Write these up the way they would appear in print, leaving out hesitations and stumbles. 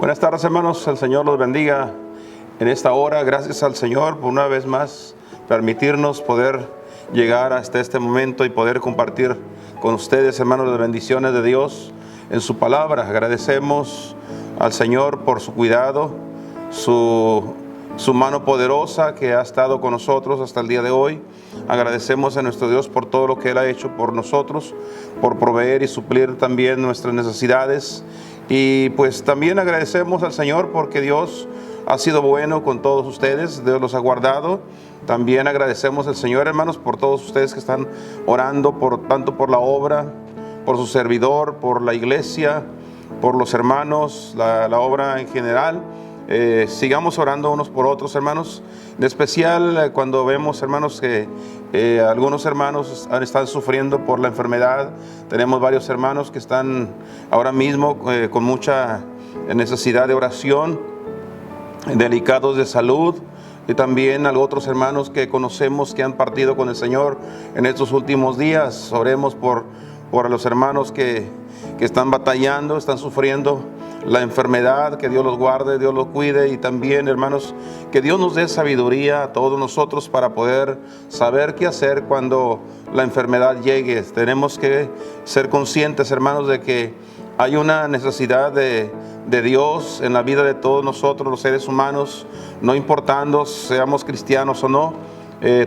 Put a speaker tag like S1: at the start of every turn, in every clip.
S1: Buenas tardes, hermanos, el Señor los bendiga en esta hora. Gracias al Señor por una vez más permitirnos poder llegar hasta este momento y poder compartir con ustedes, hermanos, las bendiciones de Dios en su palabra. Agradecemos al Señor por su cuidado, su mano poderosa que ha estado con nosotros hasta el día de hoy. Agradecemos a nuestro Dios por todo lo que Él ha hecho por nosotros, por proveer y suplir también nuestras necesidades. Y pues también agradecemos al Señor porque Dios ha sido bueno con todos ustedes, Dios los ha guardado. También agradecemos al Señor, hermanos, por todos ustedes que están orando tanto por la obra, por su servidor, por la iglesia, por los hermanos, la obra en general. Sigamos orando unos por otros, hermanos. En especial cuando vemos, hermanos, que algunos hermanos están sufriendo por la enfermedad. Tenemos varios hermanos que están ahora mismo con mucha necesidad de oración, delicados de salud. Y también a otros hermanos que conocemos que han partido con el Señor en estos últimos días. Oremos por los hermanos que están batallando, están sufriendo la enfermedad. Que Dios los guarde, Dios los cuide. Y también, hermanos, que Dios nos dé sabiduría a todos nosotros para poder saber qué hacer cuando la enfermedad llegue. Tenemos que ser conscientes, hermanos, de que hay una necesidad de Dios en la vida de todos nosotros, los seres humanos, no importando seamos cristianos o no.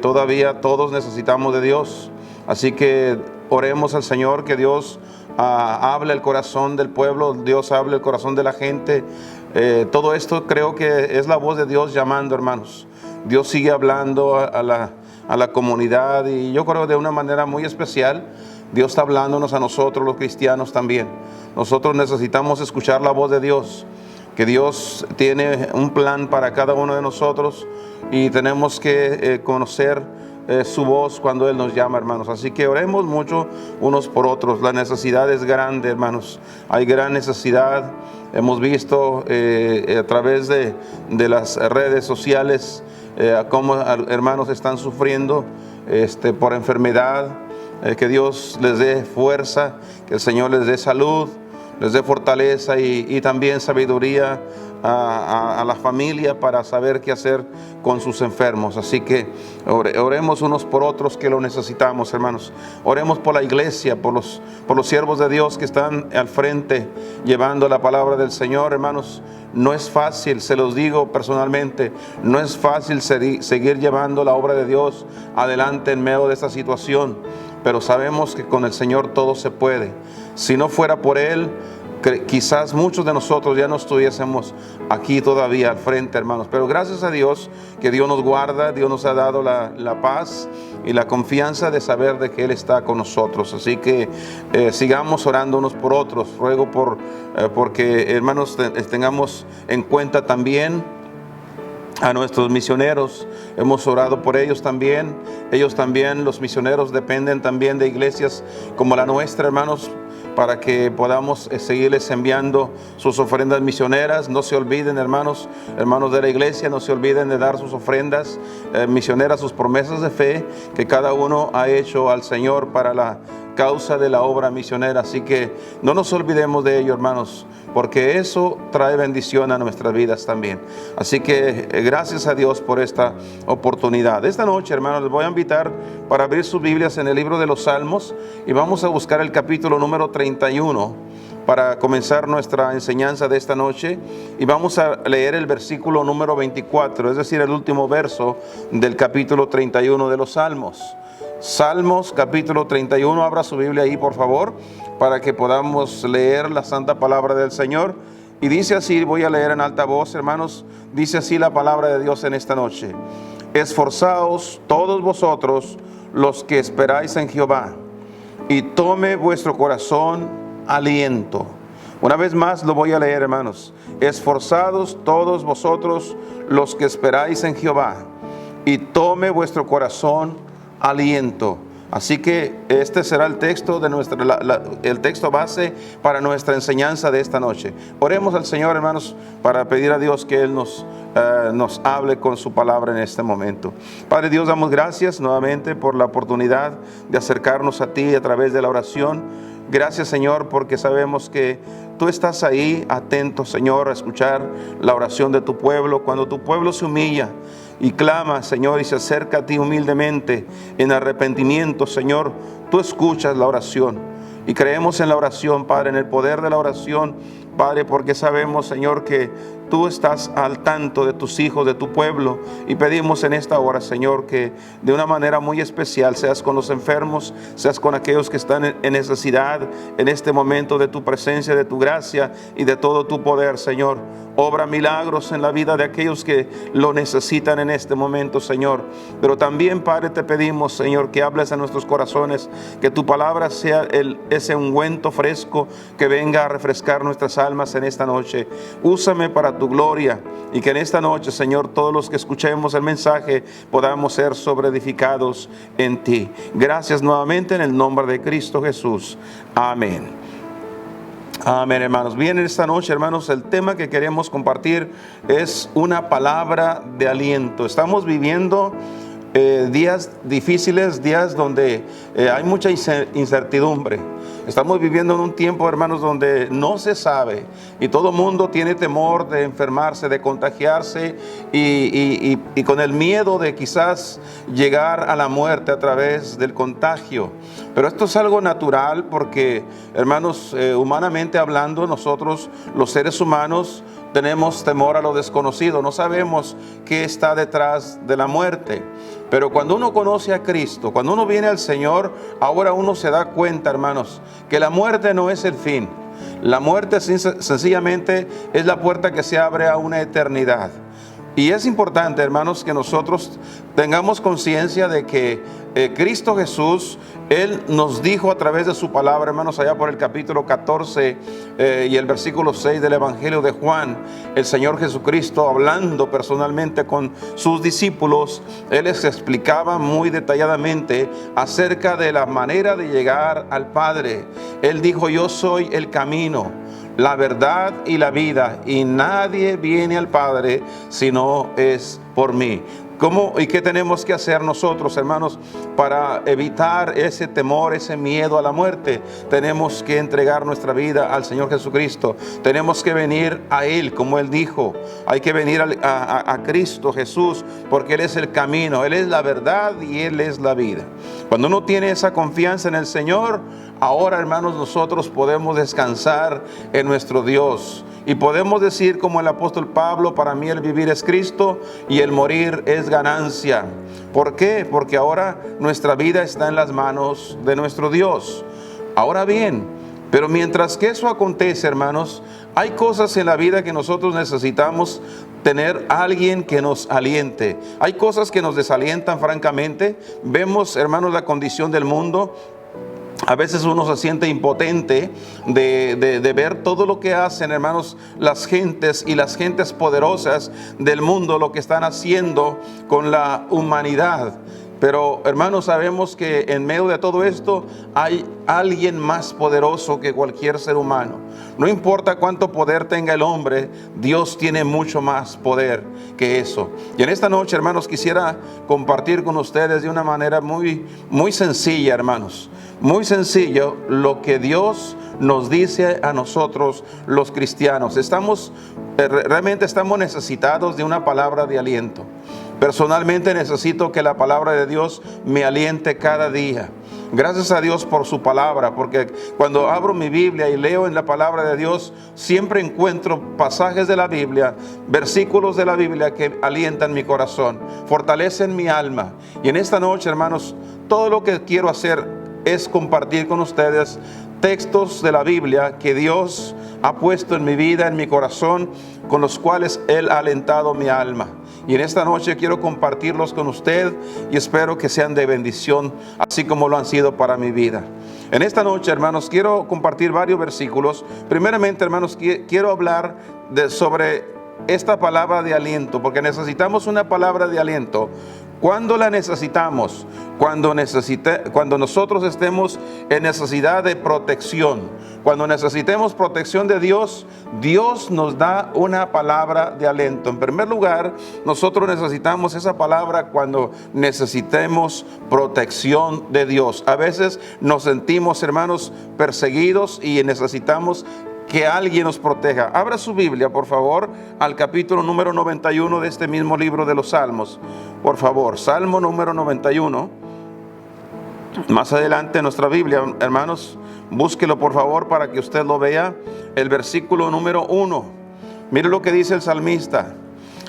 S1: Todavía todos necesitamos de Dios. Así que oremos al Señor, que Dios hable el corazón del pueblo, Dios hable el corazón de la gente. Todo esto creo que es la voz de Dios llamando, hermanos. Dios sigue hablando a la comunidad, y yo creo de una manera muy especial Dios está hablándonos a nosotros los cristianos también. Nosotros necesitamos escuchar la voz de Dios, que Dios tiene un plan para cada uno de nosotros y tenemos que conocer su voz cuando Él nos llama, hermanos. Así que oremos mucho unos por otros. La necesidad es grande, hermanos. Hay gran necesidad. Hemos visto a través de las redes sociales cómo hermanos están sufriendo por enfermedad. Que Dios les dé fuerza, que el Señor les dé salud, les dé fortaleza y también sabiduría a la familia para saber qué hacer con sus enfermos. Así que oremos unos por otros que lo necesitamos, hermanos. Oremos por la iglesia, por los siervos de Dios que están al frente llevando la palabra del Señor, hermanos. No es fácil, se los digo personalmente, no es fácil seguir llevando la obra de Dios adelante en medio de esta situación, pero sabemos que con el Señor todo se puede. Si no fuera por Él, quizás muchos de nosotros ya no estuviésemos aquí todavía al frente, hermanos. Pero gracias a Dios que Dios nos guarda, Dios nos ha dado la paz y la confianza de saber de que Él está con nosotros. Así que sigamos orando unos por otros. Ruego porque, hermanos, tengamos en cuenta también a nuestros misioneros. Hemos orado por ellos también. Ellos también, los misioneros, dependen también de iglesias como la nuestra, hermanos, para que podamos seguirles enviando sus ofrendas misioneras. No se olviden, hermanos de la iglesia, no se olviden de dar sus ofrendas misioneras, sus promesas de fe que cada uno ha hecho al Señor para la causa de la obra misionera. Así que no nos olvidemos de ello, hermanos, porque eso trae bendición a nuestras vidas también. Así que gracias a Dios por esta oportunidad. Esta noche, hermanos, les voy a invitar para abrir sus Biblias en el libro de los Salmos y vamos a buscar el capítulo número 31 para comenzar nuestra enseñanza de esta noche, y vamos a leer el versículo número 24, es decir, el último verso del capítulo 31 de los Salmos. Salmos capítulo 31, abra su Biblia ahí, por favor, para que podamos leer la santa palabra del Señor. Y dice así, voy a leer en alta voz, hermanos, dice así la palabra de Dios en esta noche: esforzaos todos vosotros los que esperáis en Jehová, y tome vuestro corazón aliento. Una vez más lo voy a leer, hermanos. Esforzados todos vosotros los que esperáis en Jehová, y tome vuestro corazón aliento. Así que este será el texto de el texto base para nuestra enseñanza de esta noche. Oremos al Señor, hermanos, para pedir a Dios que Él nos hable con su palabra en este momento. Padre Dios, damos gracias nuevamente por la oportunidad de acercarnos a ti a través de la oración. Gracias, Señor, porque sabemos que tú estás ahí atento, Señor, a escuchar la oración de tu pueblo. Cuando tu pueblo se humilla y clama, Señor, y se acerca a ti humildemente en arrepentimiento, Señor, tú escuchas la oración. Y creemos en la oración, Padre, en el poder de la oración, Padre, porque sabemos, Señor, que tú estás al tanto de tus hijos, de tu pueblo, y pedimos en esta hora, Señor, que de una manera muy especial seas con los enfermos, seas con aquellos que están en necesidad en este momento de tu presencia, de tu gracia y de todo tu poder, Señor. Obra milagros en la vida de aquellos que lo necesitan en este momento, Señor. Pero también, Padre, te pedimos, Señor, que hables a nuestros corazones, que tu palabra sea ese ungüento fresco que venga a refrescar nuestras almas en esta noche. Úsame para tu gloria, y que en esta noche, Señor, todos los que escuchemos el mensaje podamos ser sobreedificados en ti. Gracias nuevamente en el nombre de Cristo Jesús. Amén. Amén, hermanos. Bien, en esta noche, hermanos, el tema que queremos compartir es una palabra de aliento. Estamos viviendo días difíciles, días donde hay mucha incertidumbre. Estamos viviendo en un tiempo, hermanos, donde no se sabe y todo el mundo tiene temor de enfermarse, de contagiarse y con el miedo de quizás llegar a la muerte a través del contagio. Pero esto es algo natural porque, hermanos, humanamente hablando, nosotros, los seres humanos, tenemos temor a lo desconocido. No sabemos qué está detrás de la muerte. Pero cuando uno conoce a Cristo, cuando uno viene al Señor, ahora uno se da cuenta, hermanos, que la muerte no es el fin. La muerte sencillamente es la puerta que se abre a una eternidad. Y es importante, hermanos, que nosotros tengamos conciencia de que Cristo Jesús, Él nos dijo a través de su palabra, hermanos, allá por el capítulo 14 y el versículo 6 del Evangelio de Juan, el Señor Jesucristo, hablando personalmente con sus discípulos, Él les explicaba muy detalladamente acerca de la manera de llegar al Padre. Él dijo: yo soy el camino, la verdad y la vida, y nadie viene al Padre si no es por mí. ¿Cómo y qué tenemos que hacer nosotros, hermanos, para evitar ese temor, ese miedo a la muerte? Tenemos que entregar nuestra vida al Señor Jesucristo. Tenemos que venir a Él, como Él dijo. Hay que venir a Cristo Jesús, porque Él es el camino, Él es la verdad y Él es la vida. Cuando uno tiene esa confianza en el Señor, ahora, hermanos, nosotros podemos descansar en nuestro Dios. Y podemos decir como el apóstol Pablo: para mí el vivir es Cristo y el morir es ganancia. ¿Por qué? Porque ahora nuestra vida está en las manos de nuestro Dios. Ahora bien, pero mientras que eso acontece, hermanos, hay cosas en la vida que nosotros necesitamos tener a alguien que nos aliente. Hay cosas que nos desalientan, francamente. Vemos, hermanos, la condición del mundo. A veces uno se siente impotente de ver todo lo que hacen, hermanos, las gentes y las gentes poderosas del mundo, lo que están haciendo con la humanidad. Pero, hermanos, sabemos que en medio de todo esto hay alguien más poderoso que cualquier ser humano. No importa cuánto poder tenga el hombre, Dios tiene mucho más poder que eso. Y en esta noche, hermanos, quisiera compartir con ustedes de una manera muy sencilla, hermanos. Muy sencillo lo que Dios nos dice a nosotros los cristianos. Realmente estamos necesitados de una palabra de aliento. Personalmente necesito que la palabra de Dios me aliente cada día. Gracias a Dios por su palabra, porque cuando abro mi Biblia y leo en la palabra de Dios, siempre encuentro pasajes de la Biblia, versículos de la Biblia que alientan mi corazón, fortalecen mi alma. Y en esta noche, hermanos, todo lo que quiero hacer es compartir con ustedes textos de la Biblia que Dios ha puesto en mi vida, en mi corazón, con los cuales Él ha alentado mi alma. Y en esta noche quiero compartirlos con usted y espero que sean de bendición, así como lo han sido para mi vida. En esta noche, hermanos, quiero compartir varios versículos. Primeramente, hermanos, quiero hablar sobre esta palabra de aliento, porque necesitamos una palabra de aliento. ¿Cuándo la necesitamos? Cuando nosotros estemos en necesidad de protección. Cuando necesitemos protección de Dios, Dios nos da una palabra de aliento. En primer lugar, nosotros necesitamos esa palabra cuando necesitemos protección de Dios. A veces nos sentimos, hermanos, perseguidos y necesitamos que alguien nos proteja. Abra su Biblia, por favor, al capítulo número 91 de este mismo libro de los Salmos. Por favor, Salmo número 91. Más adelante en nuestra Biblia, hermanos, búsquelo por favor para que usted lo vea. El versículo número 1. Mire lo que dice el salmista.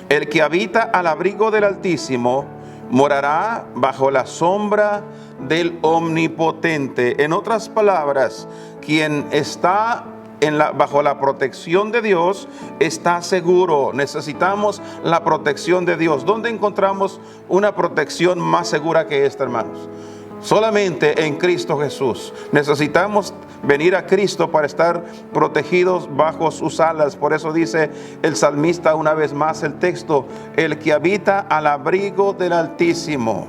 S1: El que habita al abrigo del Altísimo morará bajo la sombra del Omnipotente. En otras palabras, quien está bajo la protección de Dios está seguro. Necesitamos la protección de Dios. ¿Dónde encontramos una protección más segura que esta, hermanos? Solamente en Cristo Jesús. Necesitamos venir a Cristo para estar protegidos bajo sus alas. Por eso dice el salmista una vez más el texto: el que habita al abrigo del Altísimo.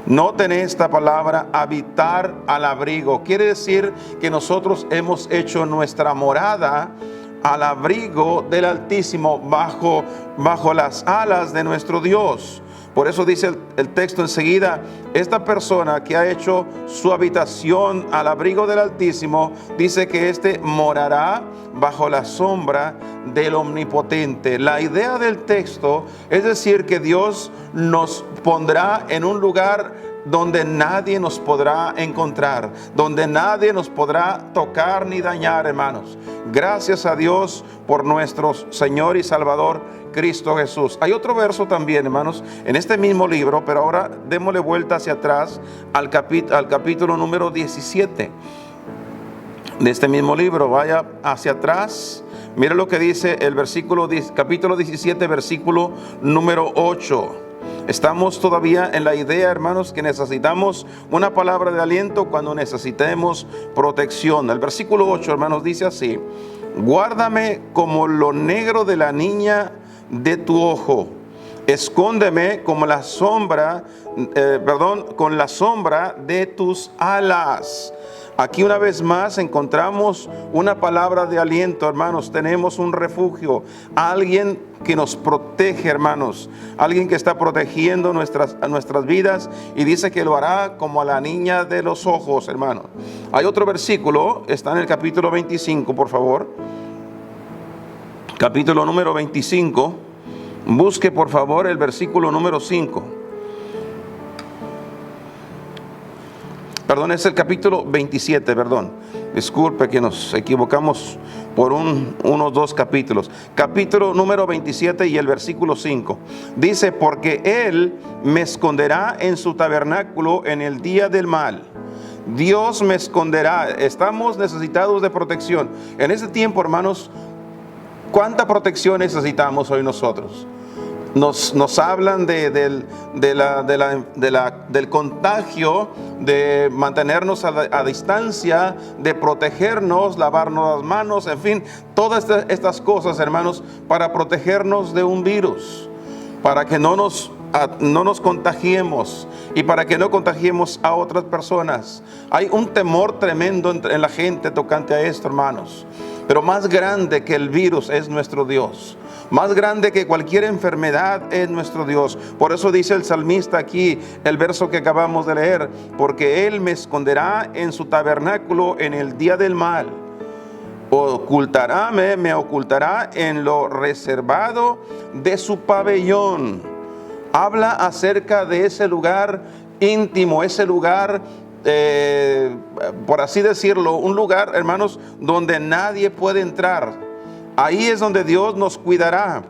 S1: Noten esta palabra, habitar al abrigo. Quiere decir que nosotros hemos hecho nuestra morada al abrigo del Altísimo, bajo las alas de nuestro Dios. Por eso dice el texto enseguida, esta persona que ha hecho su habitación al abrigo del Altísimo, dice que éste morará bajo la sombra del Omnipotente. La idea del texto es decir que Dios nos pondrá en un lugar donde nadie nos podrá encontrar, donde nadie nos podrá tocar ni dañar, hermanos. Gracias a Dios por nuestro Señor y Salvador Cristo Jesús. Hay otro verso también, hermanos, en este mismo libro, pero ahora démosle vuelta hacia atrás al capítulo número 17 de este mismo libro. Vaya hacia atrás. Mire lo que dice el capítulo 17, versículo número 8. Estamos todavía en la idea, hermanos, que necesitamos una palabra de aliento cuando necesitemos protección. El versículo 8, hermanos, dice así: guárdame como lo negro de la niña de tu ojo, escóndeme como la sombra, con la sombra de tus alas. Aquí una vez más encontramos una palabra de aliento, hermanos. Tenemos un refugio, alguien que nos protege, hermanos, alguien que está protegiendo nuestras vidas, y dice que lo hará como a la niña de los ojos, hermanos. Hay otro versículo, está en el capítulo 25, por favor. Capítulo número 25. Busque por favor el versículo número 5. Perdón, es el capítulo 27, perdón. Disculpe que nos equivocamos por unos dos capítulos. Capítulo número 27 y el versículo 5. Dice: porque Él me esconderá en su tabernáculo en el día del mal. Dios me esconderá. Estamos necesitados de protección. En este tiempo, hermanos, ¿cuánta protección necesitamos hoy nosotros? Nos hablan del contagio, de mantenernos a distancia, de protegernos, lavarnos las manos, en fin, todas estas cosas, hermanos, para protegernos de un virus, para que no nos contagiemos y para que no contagiemos a otras personas. Hay un temor tremendo en la gente tocante a esto, hermanos. Pero más grande que el virus es nuestro Dios. Más grande que cualquier enfermedad es nuestro Dios. Por eso dice el salmista aquí, el verso que acabamos de leer: porque Él me esconderá en su tabernáculo en el día del mal. Me ocultará en lo reservado de su pabellón. Habla acerca de ese lugar íntimo, ese lugar, por así decirlo, un lugar, hermanos, donde nadie puede entrar. Ahí es donde Dios nos cuidará.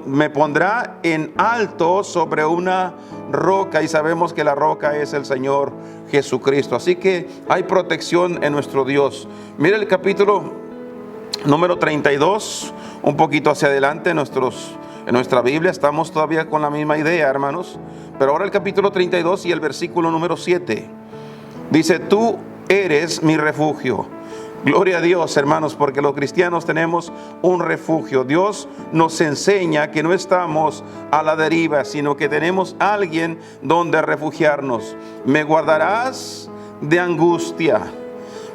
S1: Me pondrá en alto sobre una roca, y sabemos que la roca es el Señor Jesucristo. Así que hay protección en nuestro Dios. Mire el capítulo número 32, un poquito hacia adelante en nuestra Biblia. Estamos todavía con la misma idea, hermanos, pero ahora el capítulo 32 y el versículo número 7. Dice: tú eres mi refugio, Gloria a Dios, hermanos, porque los cristianos tenemos un refugio. Dios nos enseña que no estamos a la deriva, sino que tenemos alguien donde refugiarnos. Me guardarás de angustia,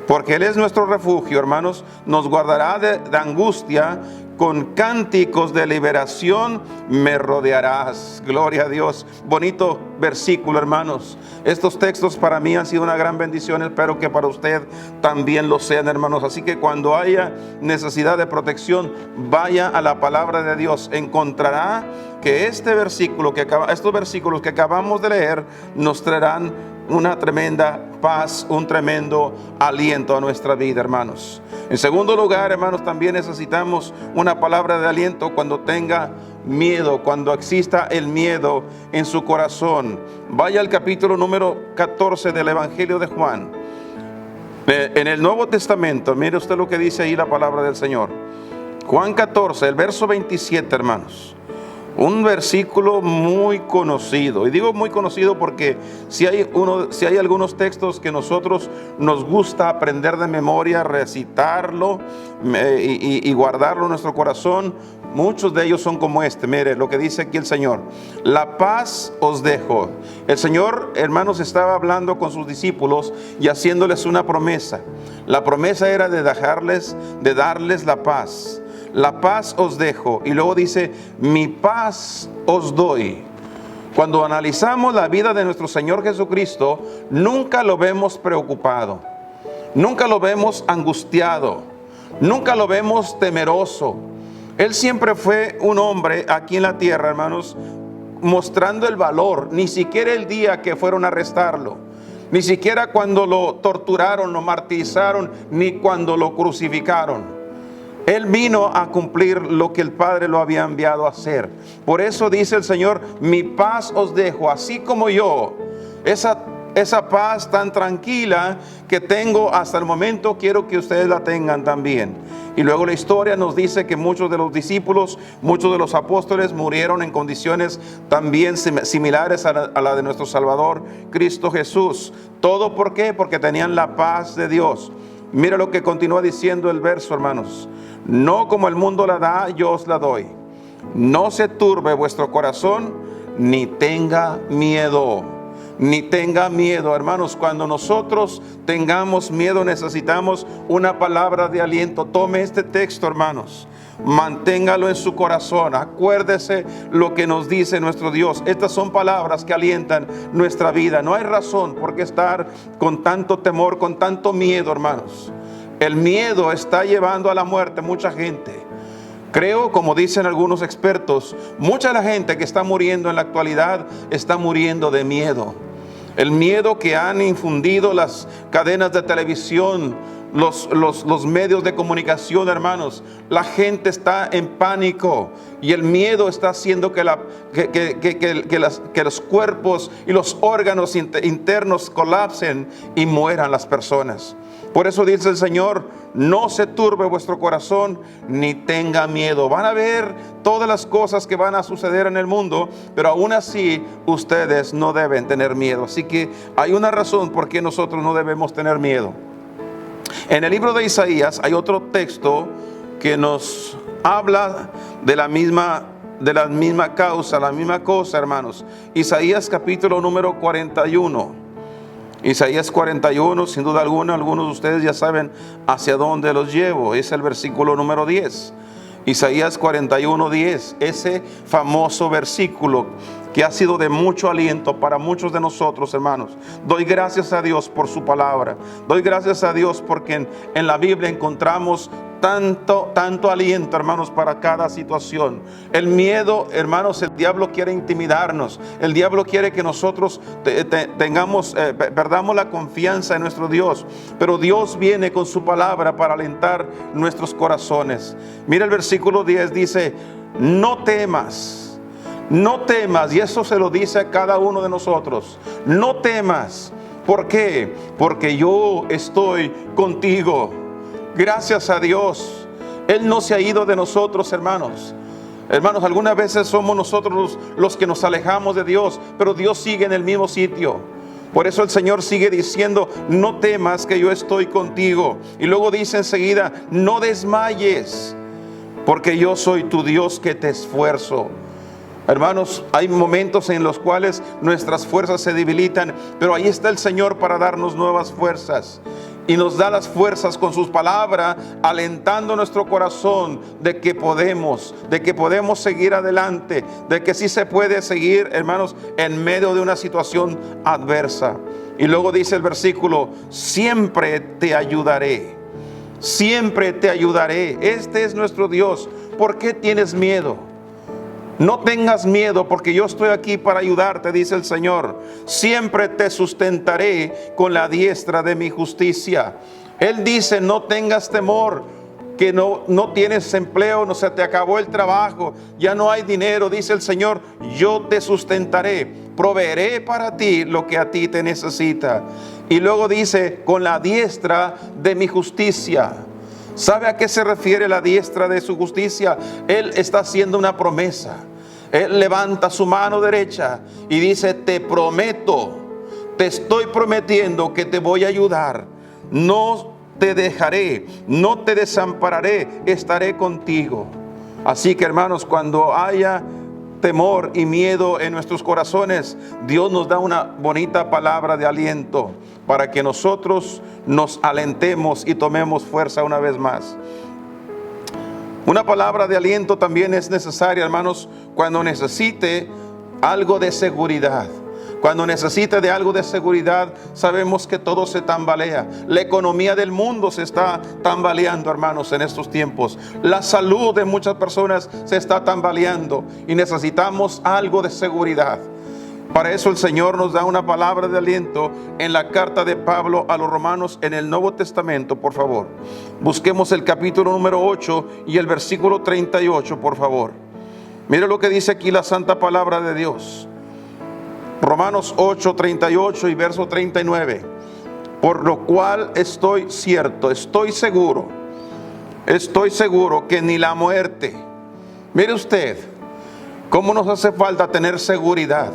S1: porque Él es nuestro refugio, hermanos. Nos guardará de angustia. Con cánticos de liberación me rodearás. Gloria a Dios. Bonito versículo, hermanos. Estos textos para mí han sido una gran bendición. Espero que para usted también lo sean, hermanos. Así que cuando haya necesidad de protección, vaya a la palabra de Dios. Encontrará que estos versículos que acabamos de leer nos traerán una tremenda paz, un tremendo aliento a nuestra vida, hermanos. En segundo lugar, hermanos, también necesitamos una palabra de aliento cuando tenga miedo, cuando exista el miedo en su corazón. Vaya al capítulo número 14 del Evangelio de Juan. En el Nuevo Testamento, mire usted lo que dice ahí la palabra del Señor. Juan 14, el verso 27, hermanos. Un versículo muy conocido. Y digo muy conocido porque si hay algunos textos que nosotros nos gusta aprender de memoria, recitarlo y guardarlo en nuestro corazón, muchos de ellos son como este. Mire lo que dice aquí el Señor: la paz os dejo. El Señor, hermanos, estaba hablando con sus discípulos y haciéndoles una promesa. La promesa era de darles la paz. La paz os dejo. Y luego dice: mi paz os doy. Cuando analizamos la vida de nuestro Señor Jesucristo, nunca lo vemos preocupado, nunca lo vemos angustiado, nunca lo vemos temeroso. Él siempre fue un hombre aquí en la tierra, hermanos, mostrando el valor. Ni siquiera el día que fueron a arrestarlo, ni siquiera cuando lo torturaron, lo martirizaron, ni cuando lo crucificaron. Él vino a cumplir lo que el Padre lo había enviado a hacer. Por eso dice el Señor: mi paz os dejo, así como yo. Esa paz tan tranquila que tengo hasta el momento, quiero que ustedes la tengan también. Y luego la historia nos dice que muchos de los discípulos, muchos de los apóstoles murieron en condiciones también similares a la de nuestro Salvador Cristo Jesús. ¿Todo por qué? Porque tenían la paz de Dios. Mira lo que continúa diciendo el verso, hermanos: no como el mundo la da, yo os la doy. No se turbe vuestro corazón, ni tenga miedo. Ni tenga miedo, hermanos. Cuando nosotros tengamos miedo, necesitamos una palabra de aliento. Tome este texto, hermanos, manténgalo en su corazón. Acuérdese lo que nos dice nuestro Dios. Estas son palabras que alientan nuestra vida. No hay razón por qué estar con tanto temor, con tanto miedo, hermanos. El miedo está llevando a la muerte mucha gente. Creo, como dicen algunos expertos, mucha de la gente que está muriendo en la actualidad está muriendo de miedo. El miedo que han infundido las cadenas de televisión, los medios de comunicación, hermanos. La gente está en pánico y el miedo está haciendo que los cuerpos y los órganos internos colapsen y mueran las personas. Por eso dice el Señor: no se turbe vuestro corazón, ni tenga miedo. Van a ver todas las cosas que van a suceder en el mundo, pero aún así ustedes no deben tener miedo. Así que hay una razón por qué nosotros no debemos tener miedo. En el libro de Isaías hay otro texto que nos habla de la misma causa, la misma cosa, hermanos. Isaías capítulo número 41. Isaías 41, sin duda alguna, algunos de ustedes ya saben hacia dónde los llevo. Es el versículo número 10. Isaías 41, 10. Ese famoso versículo que ha sido de mucho aliento para muchos de nosotros, hermanos. Doy gracias a Dios por su palabra. Doy gracias a Dios porque en la Biblia encontramos tanto aliento, hermanos, para cada situación. El miedo, hermanos, el diablo quiere intimidarnos. El diablo quiere que nosotros perdamos la confianza en nuestro Dios. Pero Dios viene con su palabra para alentar nuestros corazones. Mira el versículo 10, dice: no temas, no temas. Y eso se lo dice a cada uno de nosotros. No temas. ¿Por qué? Porque yo estoy contigo. Gracias a Dios, Él no se ha ido de nosotros, hermanos. Hermanos, algunas veces somos nosotros los que nos alejamos de Dios, pero Dios sigue en el mismo sitio. Por eso el Señor sigue diciendo, no temas que yo estoy contigo. Y luego dice enseguida, no desmayes, porque yo soy tu Dios que te esfuerzo. Hermanos, hay momentos en los cuales nuestras fuerzas se debilitan, pero ahí está el Señor para darnos nuevas fuerzas. Y nos da las fuerzas con sus palabras, alentando nuestro corazón de que podemos seguir adelante, de que sí se puede seguir, hermanos, en medio de una situación adversa. Y luego dice el versículo, siempre te ayudaré, siempre te ayudaré. Este es nuestro Dios. ¿Por qué tienes miedo? No tengas miedo, porque yo estoy aquí para ayudarte, dice el Señor. Siempre te sustentaré con la diestra de mi justicia. Él dice, no tengas temor, que no tienes empleo, no se te acabó el trabajo, ya no hay dinero, dice el Señor. Yo te sustentaré, proveeré para ti lo que a ti te necesita. Y luego dice, con la diestra de mi justicia. ¿Sabe a qué se refiere la diestra de su justicia? Él está haciendo una promesa. Él levanta su mano derecha y dice, te prometo, te estoy prometiendo que te voy a ayudar. No te dejaré, no te desampararé, estaré contigo. Así que, hermanos, cuando haya temor y miedo en nuestros corazones, Dios nos da una bonita palabra de aliento para que nosotros nos alentemos y tomemos fuerza una vez más. Una palabra de aliento también es necesaria, hermanos, cuando necesite algo de seguridad. Cuando necesite de algo de seguridad, sabemos que todo se tambalea. La economía del mundo se está tambaleando, hermanos, en estos tiempos. La salud de muchas personas se está tambaleando y necesitamos algo de seguridad. Para eso el Señor nos da una palabra de aliento en la carta de Pablo a los romanos en el Nuevo Testamento, por favor. Busquemos el capítulo número 8 y el versículo 38, por favor. Mire lo que dice aquí la santa palabra de Dios. Romanos 8, 38 y verso 39. Por lo cual estoy seguro que ni la muerte. Mire usted, cómo nos hace falta tener seguridad.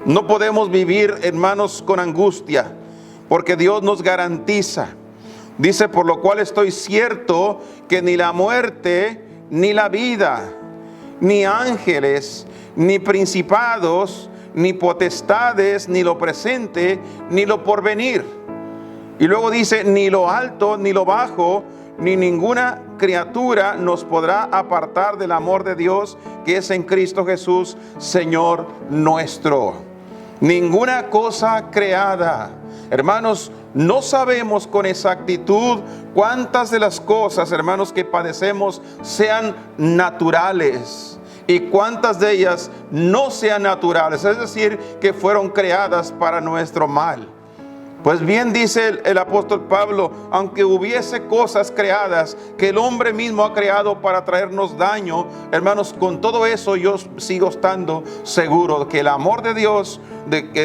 S1: No podemos vivir, hermanos, con angustia, porque Dios nos garantiza. Dice, por lo cual estoy cierto que ni la muerte, ni la vida, ni ángeles, ni principados, ni potestades, ni lo presente, ni lo porvenir. Y luego dice, ni lo alto, ni lo bajo, ni ninguna criatura nos podrá apartar del amor de Dios que es en Cristo Jesús, Señor nuestro. Ninguna cosa creada. Hermanos, no sabemos con exactitud cuántas de las cosas, hermanos, que padecemos sean naturales y cuántas de ellas no sean naturales, es decir, que fueron creadas para nuestro mal. Pues bien dice el apóstol Pablo, aunque hubiese cosas creadas que el hombre mismo ha creado para traernos daño, hermanos, con todo eso yo sigo estando seguro que el amor de Dios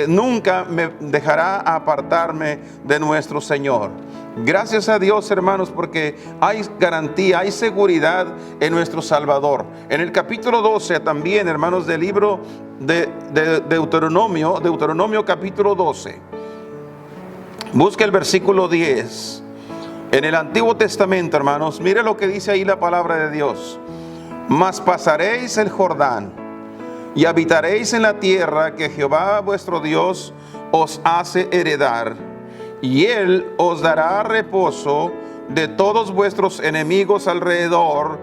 S1: nunca me dejará apartarme de nuestro Señor. Gracias a Dios, hermanos, porque hay garantía, hay seguridad en nuestro Salvador. En el capítulo 12 también, hermanos, del libro de Deuteronomio capítulo 12. Busque el versículo 10. En el Antiguo Testamento, hermanos, mire lo que dice ahí la palabra de Dios. Mas pasaréis el Jordán y habitaréis en la tierra que Jehová vuestro Dios os hace heredar, y Él os dará reposo de todos vuestros enemigos alrededor,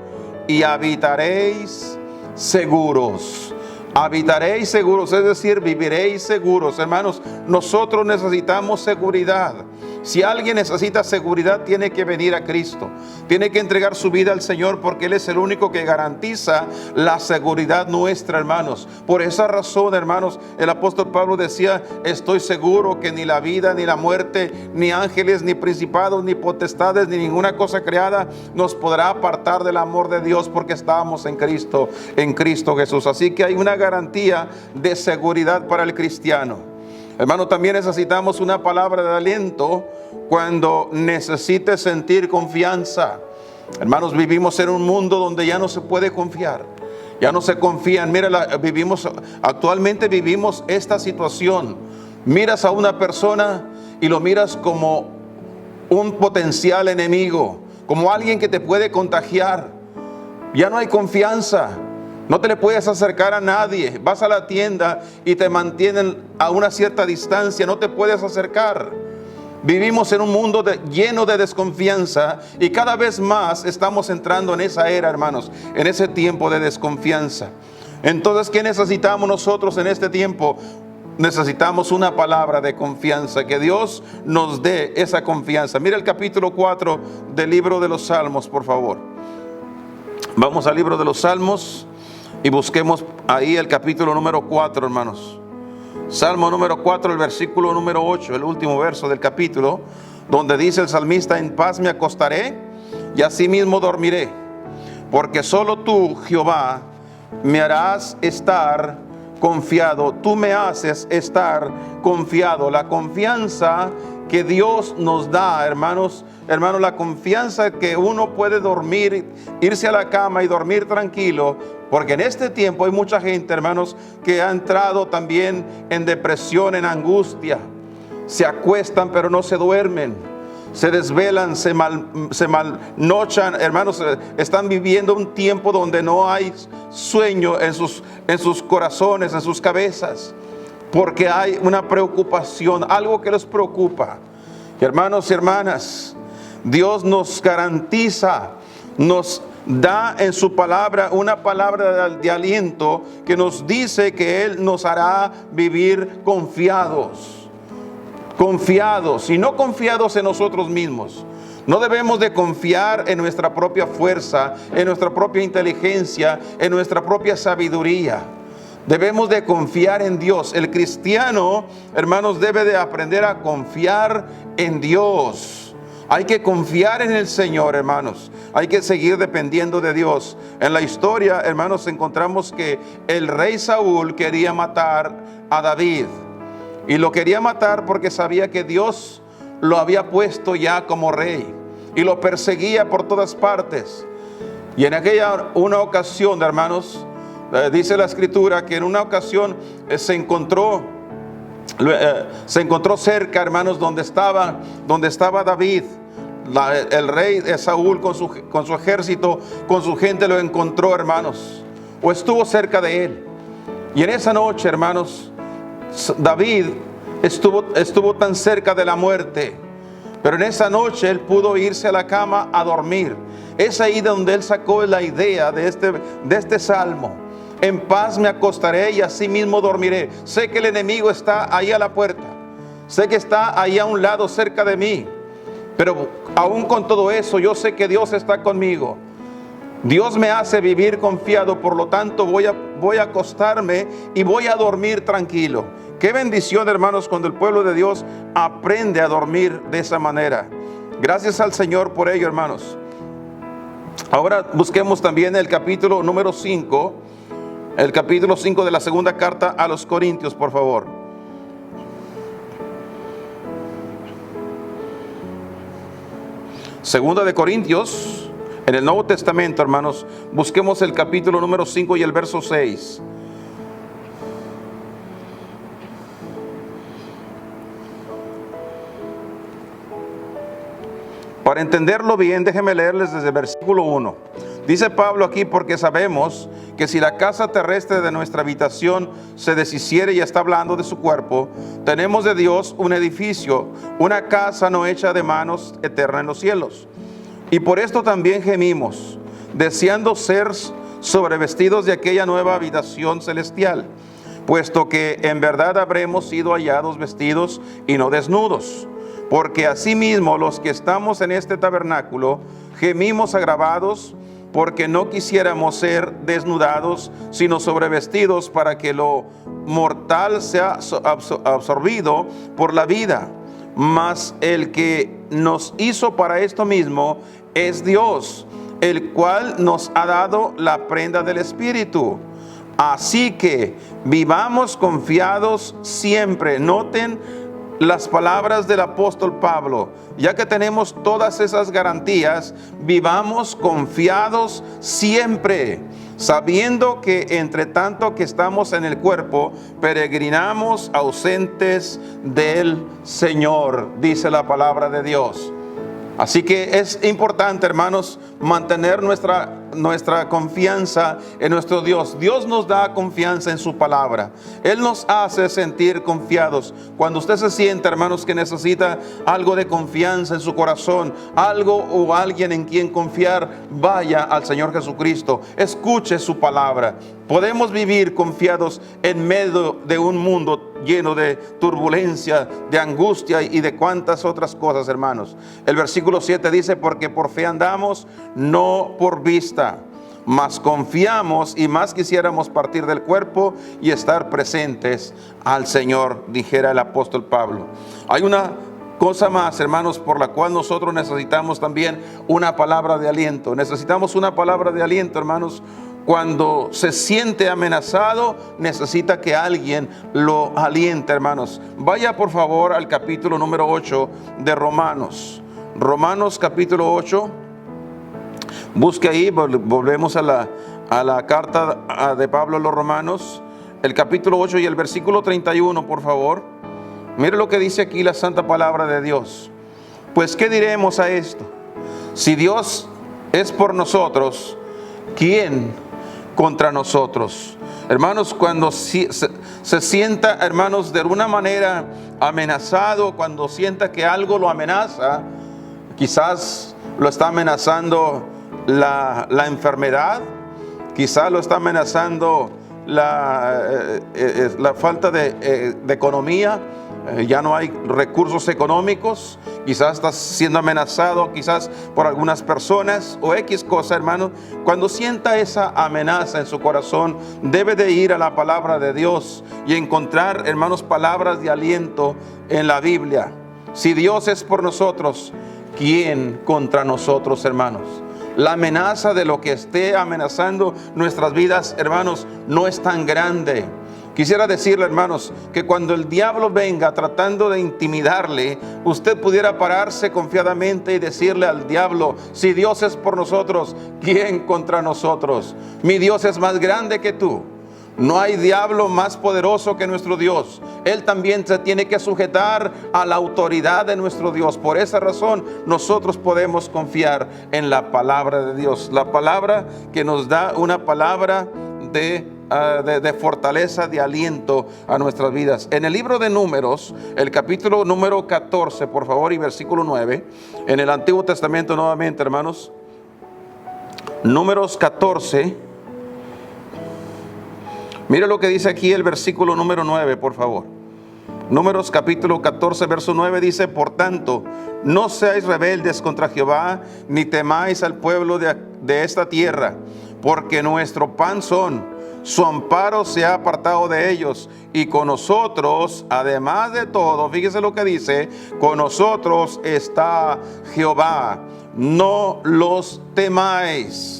S1: y habitaréis seguros. Habitaréis seguros, es decir, viviréis seguros. Hermanos, nosotros necesitamos seguridad. Si alguien necesita seguridad, tiene que venir a Cristo. Tiene que entregar su vida al Señor, porque Él es el único que garantiza la seguridad nuestra, hermanos. Por esa razón, hermanos, el apóstol Pablo decía, estoy seguro que ni la vida, ni la muerte, ni ángeles, ni principados, ni potestades, ni ninguna cosa creada nos podrá apartar del amor de Dios, porque estábamos en Cristo Jesús. Así que hay una garantía de seguridad para el cristiano. Hermano, también necesitamos una palabra de aliento cuando necesites sentir confianza. Hermanos, vivimos en un mundo donde ya no se puede confiar. Ya no se confían. Mira, actualmente vivimos esta situación Miras a una persona y lo miras como un potencial enemigo, como alguien que te puede contagiar. Ya no hay confianza. No te le puedes acercar a nadie. Vas a la tienda y te mantienen a una cierta distancia. No te puedes acercar. Vivimos en un mundo lleno de desconfianza y cada vez más estamos entrando en esa era, hermanos, en ese tiempo de desconfianza. Entonces, ¿qué necesitamos nosotros en este tiempo? Necesitamos una palabra de confianza, que Dios nos dé esa confianza. Mira el capítulo 4 del libro de los Salmos, por favor. Vamos al libro de los Salmos y busquemos ahí el capítulo número 4, hermanos. Salmo número 4, el versículo número 8, el último verso del capítulo, donde dice el salmista: en paz me acostaré y asimismo dormiré, porque solo tú, Jehová, me harás estar confiado. Tú me haces estar confiado. La confianza que Dios nos da, hermanos, la confianza que uno puede dormir, irse a la cama y dormir tranquilo, porque en este tiempo hay mucha gente, hermanos, que ha entrado también en depresión, en angustia. Se acuestan pero no se duermen, se desvelan, se malnochan, hermanos, están viviendo un tiempo donde no hay sueño en sus corazones, en sus cabezas, porque hay una preocupación, algo que les preocupa. Hermanos y hermanas, Dios nos garantiza, nos da en su palabra una palabra de aliento que nos dice que Él nos hará vivir confiados y no confiados en nosotros mismos. No debemos de confiar en nuestra propia fuerza, en nuestra propia inteligencia, en nuestra propia sabiduría. Debemos de confiar en Dios. El cristiano, hermanos, debe de aprender a confiar en Dios. Hay que confiar en el Señor, hermanos. Hay que seguir dependiendo de Dios. En la historia, hermanos, encontramos que el rey Saúl quería matar a David. Y lo quería matar porque sabía que Dios lo había puesto ya como rey. Y lo perseguía por todas partes. Y en una ocasión, hermanos, dice la escritura que en una ocasión se encontró cerca, hermanos, donde estaba David. El rey de Saúl con su ejército, con su gente, lo encontró, hermanos, o estuvo cerca de él. Y en esa noche, hermanos, David estuvo tan cerca de la muerte, pero en esa noche él pudo irse a la cama a dormir. Es ahí donde él sacó la idea de este salmo: en paz me acostaré y asimismo dormiré. Sé que el enemigo está ahí a la puerta, sé que está ahí a un lado cerca de mí, pero aún con todo eso yo sé que Dios está conmigo. Dios me hace vivir confiado, por lo tanto voy a acostarme y voy a dormir tranquilo. Qué bendición, hermanos, cuando el pueblo de Dios aprende a dormir de esa manera. Gracias al Señor por ello, hermanos. Ahora busquemos también el capítulo número 5, el capítulo 5 de la segunda carta a los Corintios, por favor. Segunda de Corintios, en el Nuevo Testamento, hermanos, busquemos el capítulo número 5 y el verso 6. Para entenderlo bien, déjenme leerles desde el versículo 1. Dice Pablo aquí: porque sabemos que si la casa terrestre de nuestra habitación se deshiciere, y está hablando de su cuerpo, tenemos de Dios un edificio, una casa no hecha de manos, eterna en los cielos. Y por esto también gemimos, deseando ser sobrevestidos de aquella nueva habitación celestial, puesto que en verdad habremos sido hallados vestidos y no desnudos. Porque asimismo los que estamos en este tabernáculo gemimos agravados, porque no quisiéramos ser desnudados, sino sobrevestidos, para que lo mortal sea absorbido por la vida. Mas el que nos hizo para esto mismo es Dios, el cual nos ha dado la prenda del Espíritu. Así que vivamos confiados siempre. Noten las palabras del apóstol Pablo. Ya que tenemos todas esas garantías, vivamos confiados siempre. sabiendo que entre tanto que estamos en el cuerpo, peregrinamos ausentes del Señor, dice la palabra de Dios. Así que es importante, hermanos, mantener nuestra confianza en nuestro Dios. Dios nos da confianza en su palabra. Él nos hace sentir confiados. Cuando usted se siente, hermanos, que necesita algo de confianza en su corazón, algo o alguien en quien confiar, vaya al Señor Jesucristo. Escuche su palabra. Podemos vivir confiados en medio de un mundo lleno de turbulencia, de angustia y de cuantas otras cosas, hermanos. El versículo 7 dice: porque por fe andamos, no por vista, mas confiamos y más quisiéramos partir del cuerpo y estar presentes al Señor, dijera el apóstol Pablo. Hay una cosa más, hermanos, por la cual nosotros necesitamos también una palabra de aliento. Necesitamos una palabra de aliento, hermanos. Cuando se siente amenazado, necesita que alguien lo aliente, hermanos. Vaya por favor al capítulo número 8 de Romanos. Romanos capítulo 8. Busque ahí, volvemos a la carta de Pablo a los Romanos. El capítulo 8 y el versículo 31, por favor. Mire lo que dice aquí la santa palabra de Dios. Pues, ¿qué diremos a esto? Si Dios es por nosotros, ¿quién contra nosotros? Hermanos, cuando se sienta, hermanos, de alguna manera amenazado, cuando sienta que algo lo amenaza, quizás lo está amenazando la enfermedad, quizás lo está amenazando la falta de economía, ya no hay recursos económicos, quizás estás siendo amenazado, quizás por algunas personas o X cosa, hermano. Cuando sienta esa amenaza en su corazón, debe de ir a la palabra de Dios y encontrar, hermanos, palabras de aliento en la Biblia. Si Dios es por nosotros, ¿quién contra nosotros, hermanos? La amenaza de lo que esté amenazando nuestras vidas, hermanos, no es tan grande. Quisiera decirle, hermanos, que cuando el diablo venga tratando de intimidarle, usted pudiera pararse confiadamente y decirle al diablo: si Dios es por nosotros, ¿quién contra nosotros? Mi Dios es más grande que tú. No hay diablo más poderoso que nuestro Dios. Él también se tiene que sujetar a la autoridad de nuestro Dios. Por esa razón nosotros podemos confiar en la palabra de Dios. La palabra que nos da una palabra de fortaleza, de aliento a nuestras vidas. En el libro de Números, el capítulo número 14, por favor, y versículo 9, en el Antiguo Testamento nuevamente, hermanos. Números 14. Mire lo que dice aquí el versículo número 9, por favor. Números capítulo 14, verso 9 dice: por tanto, no seáis rebeldes contra Jehová, ni temáis al pueblo de esta tierra, porque nuestro pan son. Su amparo se ha apartado de ellos, y con nosotros, además de todo, fíjese lo que dice: con nosotros está Jehová, no los temáis.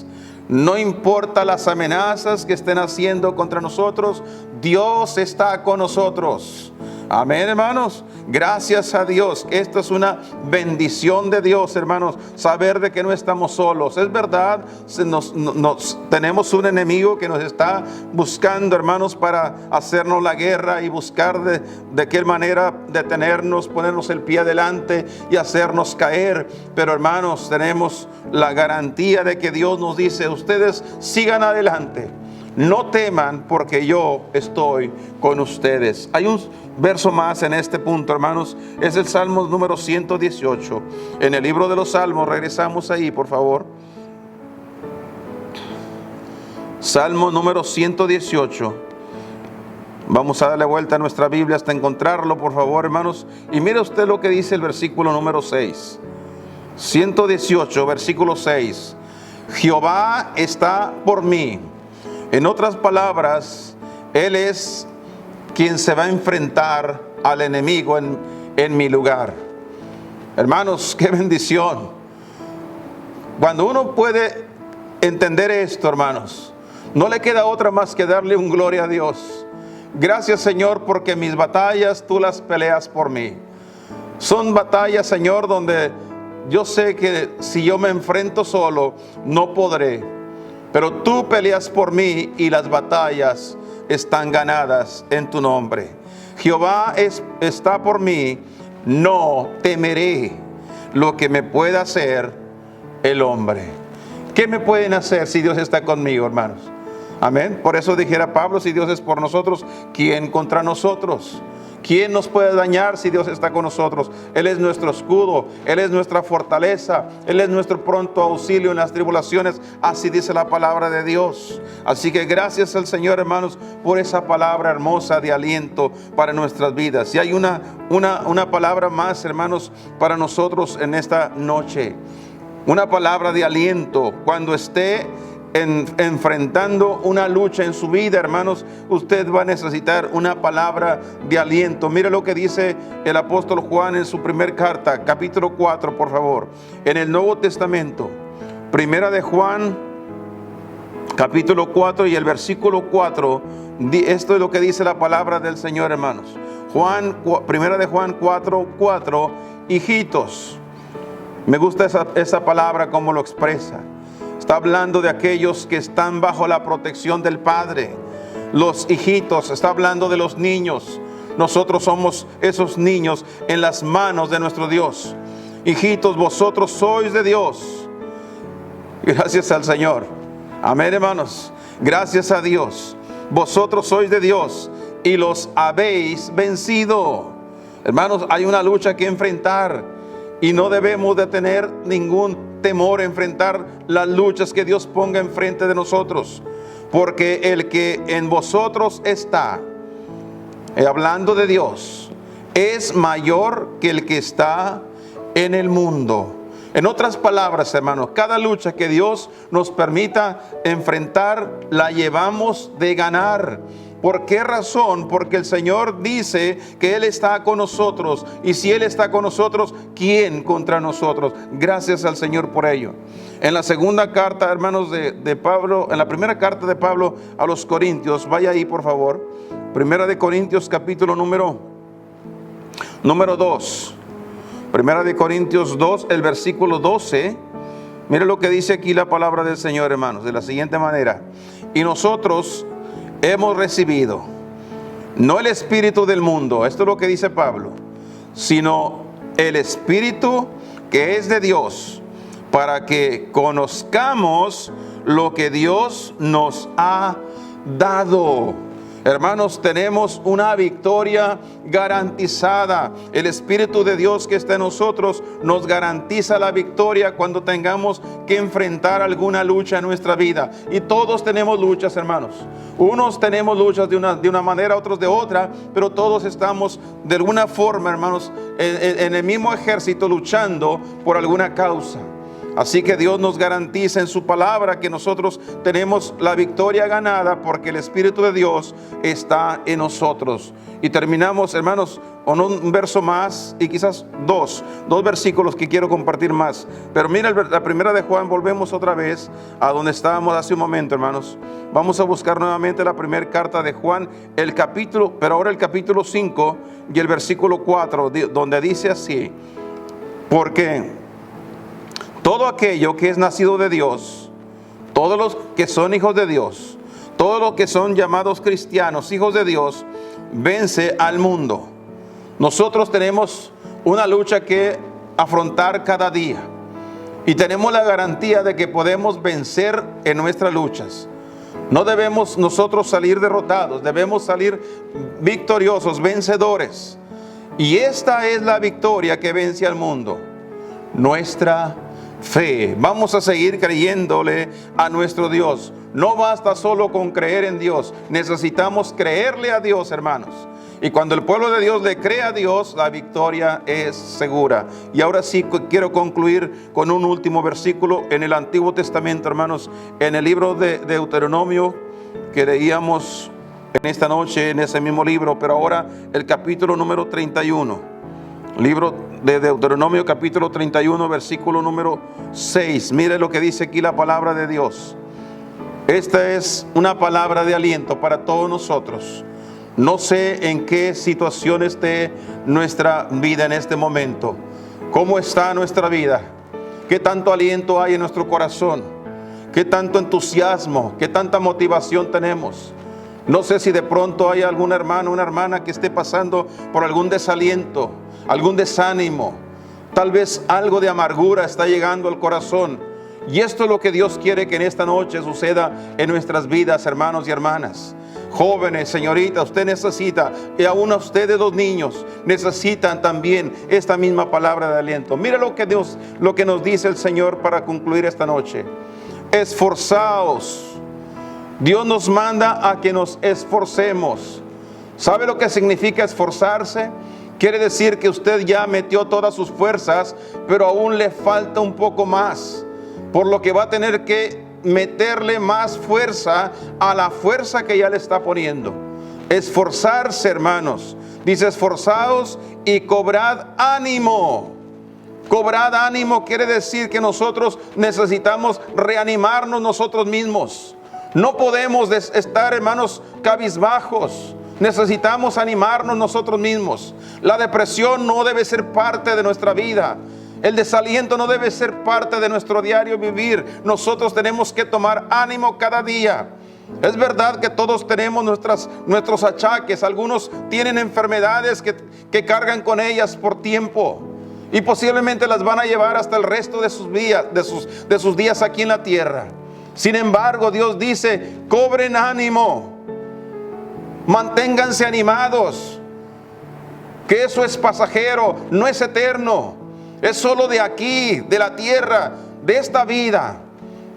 S1: No importa las amenazas que estén haciendo contra nosotros, Dios está con nosotros. Amén, hermanos. Gracias a Dios. Esto es una bendición de Dios, hermanos, saber de que no estamos solos. Es verdad, tenemos un enemigo que nos está buscando, hermanos, para hacernos la guerra y buscar de qué manera detenernos, ponernos el pie adelante y hacernos caer. Pero, hermanos, tenemos la garantía de que Dios nos dice: ustedes sigan adelante. No teman, porque yo estoy con ustedes. Hay un verso más en este punto, hermanos. Es el Salmo número 118. En el libro de los Salmos, regresamos ahí, por favor. Salmo número 118. Vamos a darle vuelta a nuestra Biblia hasta encontrarlo, por favor, hermanos. Y mire usted lo que dice el versículo número 6. 118, versículo 6. Jehová está por mí. En otras palabras, Él es quien se va a enfrentar al enemigo en mi lugar. Hermanos, qué bendición. Cuando uno puede entender esto, hermanos, no le queda otra más que darle un gloria a Dios. Gracias, Señor, porque mis batallas tú las peleas por mí. Son batallas, Señor, donde yo sé que si yo me enfrento solo, no podré. pero tú peleas por mí y las batallas están ganadas en tu nombre. Jehová está por mí, no temeré lo que me pueda hacer el hombre. ¿Qué me pueden hacer si Dios está conmigo, hermanos? Amén. Por eso dijera Pablo, si Dios es por nosotros, ¿quién contra nosotros? ¿Quién nos puede dañar si Dios está con nosotros? Él es nuestro escudo, Él es nuestra fortaleza, Él es nuestro pronto auxilio en las tribulaciones. Así dice la palabra de Dios. Así que gracias al Señor, hermanos, por esa palabra hermosa de aliento para nuestras vidas. Y hay una palabra más, hermanos, para nosotros en esta noche. Una palabra de aliento cuando esté enfrentando una lucha en su vida, hermanos. Usted va a necesitar una palabra de aliento. Mire lo que dice el apóstol Juan en su primer carta, capítulo 4, por favor, en el Nuevo Testamento. Primera de Juan, capítulo 4 y el versículo 4. Esto es lo que dice la palabra del Señor, hermanos. Primera de Juan 4:4. Hijitos. Me gusta esa palabra como lo expresa. Está hablando de aquellos que están bajo la protección del Padre. Los hijitos, está hablando de los niños. Nosotros somos esos niños en las manos de nuestro Dios. Hijitos, vosotros sois de Dios. Gracias al Señor. Amén, hermanos. Gracias a Dios. Vosotros sois de Dios y los habéis vencido. Hermanos, hay una lucha que enfrentar. Y no debemos de tener ningún temor a enfrentar las luchas que Dios ponga enfrente de nosotros. Porque el que en vosotros está, hablando de Dios, es mayor que el que está en el mundo. En otras palabras, hermanos, cada lucha que Dios nos permita enfrentar, la llevamos de ganar. ¿Por qué razón? Porque el Señor dice que Él está con nosotros. Y si Él está con nosotros, ¿quién contra nosotros? Gracias al Señor por ello. En la segunda carta, hermanos, de Pablo, en la primera carta de Pablo a los Corintios, vaya ahí por favor. Primera de Corintios, capítulo número 2. Primera de Corintios 2, el versículo 12. Mire lo que dice aquí la palabra del Señor, hermanos, de la siguiente manera. Y nosotros hemos recibido, no el espíritu del mundo, esto es lo que dice Pablo, sino el espíritu que es de Dios, para que conozcamos lo que Dios nos ha dado. Hermanos, tenemos una victoria garantizada. El Espíritu de Dios que está en nosotros nos garantiza la victoria cuando tengamos que enfrentar alguna lucha en nuestra vida. Y todos tenemos luchas, hermanos. Unos tenemos luchas de una manera, otros de otra, pero todos estamos de alguna forma, hermanos, en el mismo ejército luchando por alguna causa. Así que Dios nos garantiza en su palabra que nosotros tenemos la victoria ganada porque el Espíritu de Dios está en nosotros. Y terminamos, hermanos, con un verso más y quizás dos versículos que quiero compartir más. Pero mira la primera de Juan, volvemos otra vez a donde estábamos hace un momento, hermanos. Vamos a buscar nuevamente la primera carta de Juan, pero ahora el capítulo 5 y el versículo 4, donde dice así: porque todo aquello que es nacido de Dios, todos los que son hijos de Dios, todos los que son llamados cristianos, hijos de Dios, vence al mundo. Nosotros tenemos una lucha que afrontar cada día y tenemos la garantía de que podemos vencer en nuestras luchas. No debemos nosotros salir derrotados, debemos salir victoriosos, vencedores. Y esta es la victoria que vence al mundo: nuestra fe. Vamos a seguir creyéndole a nuestro Dios. No basta solo con creer en Dios, necesitamos creerle a Dios, hermanos. Y cuando el pueblo de Dios le cree a Dios, la victoria es segura. Y ahora sí quiero concluir con un último versículo en el Antiguo Testamento, hermanos, en el libro de Deuteronomio que leíamos en esta noche, en ese mismo libro, pero ahora el capítulo número 31. Libro de Deuteronomio, capítulo 31, versículo número 6. Mire lo que dice aquí la palabra de Dios. Esta es una palabra de aliento para todos nosotros. No sé en qué situación esté nuestra vida en este momento. ¿Cómo está nuestra vida? ¿Qué tanto aliento hay en nuestro corazón? qué tanto entusiasmo, qué tanta motivación tenemos. No sé si de pronto hay algún hermano, una hermana que esté pasando por algún desaliento, algún desánimo. Tal vez algo de amargura está llegando al corazón. Y esto es lo que Dios quiere que en esta noche suceda en nuestras vidas, hermanos y hermanas. Jóvenes, señoritas, usted necesita, y aún a ustedes los niños, necesitan también esta misma palabra de aliento. Mira lo que nos dice el Señor para concluir esta noche. Esforzaos. Dios nos manda a que nos esforcemos. ¿Sabe lo que significa esforzarse? Quiere decir que usted ya metió todas sus fuerzas, pero aún le falta un poco más. Por lo que va a tener que meterle más fuerza a la fuerza que ya le está poniendo. Esforzarse, hermanos. Dice, esforzaos y cobrad ánimo. Cobrad ánimo quiere decir que nosotros necesitamos reanimarnos nosotros mismos. No podemos estar, hermanos, cabizbajos. Necesitamos animarnos nosotros mismos. La depresión no debe ser parte de nuestra vida. El desaliento no debe ser parte de nuestro diario vivir. Nosotros tenemos que tomar ánimo cada día. Es verdad que todos tenemos nuestros achaques. Algunos tienen enfermedades que cargan con ellas por tiempo. Y posiblemente las van a llevar hasta el resto de sus días aquí en la tierra. Sin embargo, Dios dice, cobren ánimo. Manténganse animados. Que eso es pasajero, no es eterno. Es solo de aquí, de la tierra, de esta vida.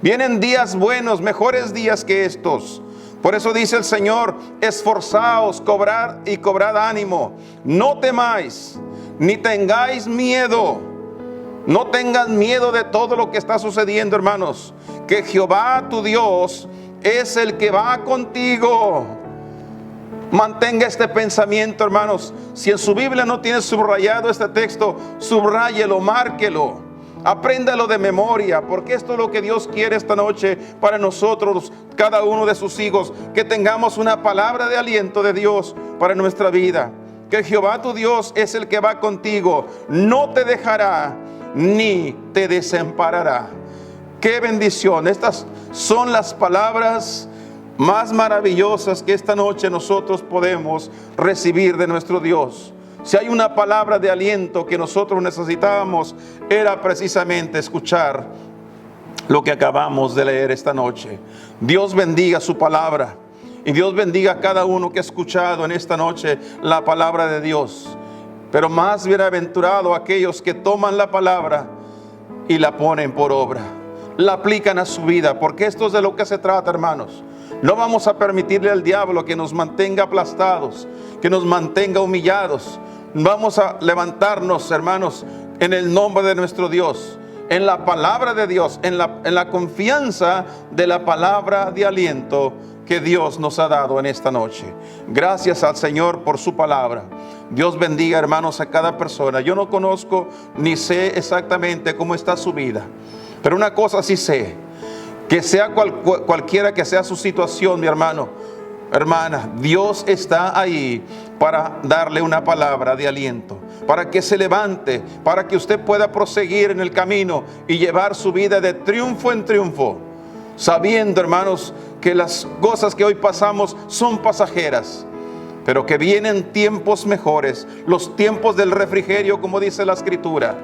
S1: Vienen días buenos, mejores días que estos. Por eso dice el Señor, esforzaos, cobrad y cobrad ánimo. No temáis, ni tengáis miedo. No tengan miedo de todo lo que está sucediendo, hermanos. Que Jehová tu Dios es el que va contigo. Mantenga este pensamiento, hermanos. Si en su Biblia no tiene subrayado este texto, subráyelo, márquelo, apréndalo de memoria, porque esto es lo que Dios quiere esta noche para nosotros, cada uno de sus hijos, que tengamos una palabra de aliento de Dios para nuestra vida. Que Jehová tu Dios es el que va contigo, no te dejará ni te desamparará. Qué bendición. Estas son las palabras más maravillosas que esta noche nosotros podemos recibir de nuestro Dios. Si hay una palabra de aliento que nosotros necesitábamos, era precisamente escuchar lo que acabamos de leer esta noche. Dios bendiga su palabra y Dios bendiga a cada uno que ha escuchado en esta noche la palabra de Dios. Pero más bienaventurado aquellos que toman la palabra y la ponen por obra, la aplican a su vida, porque esto es de lo que se trata, hermanos. No vamos a permitirle al diablo que nos mantenga aplastados, que nos mantenga humillados. Vamos a levantarnos, hermanos, en el nombre de nuestro Dios, en la palabra de Dios, en la confianza de la palabra de aliento que Dios nos ha dado en esta noche. Gracias al Señor por su palabra. Dios bendiga, hermanos, a cada persona. Yo no conozco ni sé exactamente cómo está su vida, pero una cosa sí sé. Que sea cualquiera que sea su situación, mi hermano, hermana, Dios está ahí para darle una palabra de aliento, para que se levante, para que usted pueda proseguir en el camino y llevar su vida de triunfo en triunfo, sabiendo, hermanos, que las cosas que hoy pasamos son pasajeras, pero que vienen tiempos mejores, los tiempos del refrigerio, como dice la Escritura,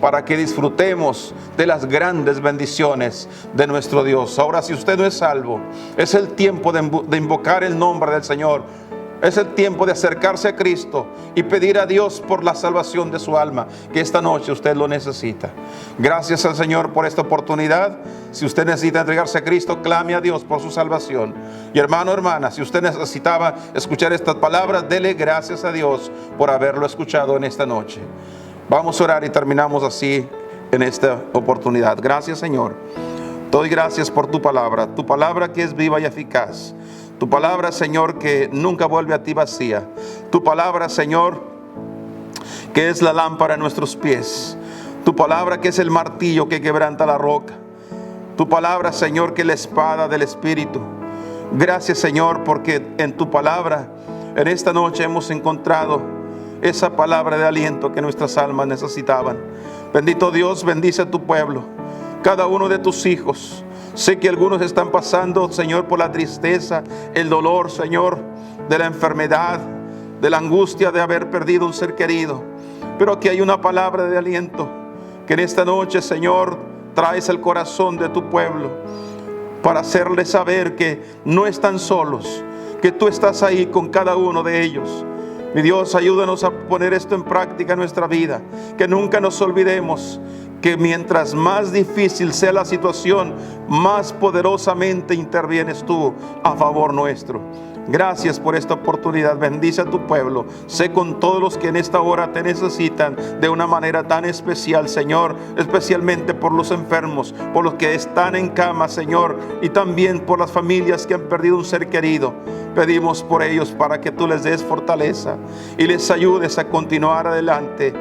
S1: para que disfrutemos de las grandes bendiciones de nuestro Dios. Ahora, si usted no es salvo, es el tiempo de invocar el nombre del Señor. Es el tiempo de acercarse a Cristo y pedir a Dios por la salvación de su alma, que esta noche usted lo necesita. Gracias al Señor por esta oportunidad. Si usted necesita entregarse a Cristo, clame a Dios por su salvación. Y hermano, hermana, si usted necesitaba escuchar estas palabras, dele gracias a Dios por haberlo escuchado en esta noche. Vamos a orar y terminamos así en esta oportunidad. Gracias, Señor. Te doy gracias por tu palabra que es viva y eficaz. Tu palabra, Señor, que nunca vuelve a ti vacía. Tu palabra, Señor, que es la lámpara a nuestros pies. Tu palabra que es el martillo que quebranta la roca. Tu palabra, Señor, que es la espada del Espíritu. Gracias, Señor, porque en tu palabra, en esta noche hemos encontrado esa palabra de aliento que nuestras almas necesitaban. Bendito Dios, bendice a tu pueblo, cada uno de tus hijos. Sé que algunos están pasando, Señor, por la tristeza, el dolor, Señor, de la enfermedad, de la angustia de haber perdido un ser querido. Pero aquí hay una palabra de aliento, que en esta noche, Señor, traes el corazón de tu pueblo para hacerles saber que no están solos, que tú estás ahí con cada uno de ellos. Mi Dios, ayúdanos a poner esto en práctica en nuestra vida, que nunca nos olvidemos que mientras más difícil sea la situación, más poderosamente intervienes tú a favor nuestro. Gracias por esta oportunidad. Bendice a tu pueblo. Sé con todos los que en esta hora te necesitan de una manera tan especial, Señor, especialmente por los enfermos, por los que están en cama, Señor, y también por las familias que han perdido un ser querido. Pedimos por ellos para que tú les des fortaleza y les ayudes a continuar adelante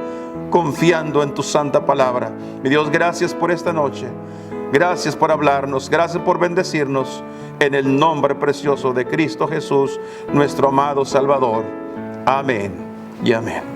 S1: confiando en tu santa palabra. Mi Dios, gracias por esta noche. Gracias por hablarnos, gracias por bendecirnos, en el nombre precioso de Cristo Jesús, nuestro amado Salvador. Amén y amén.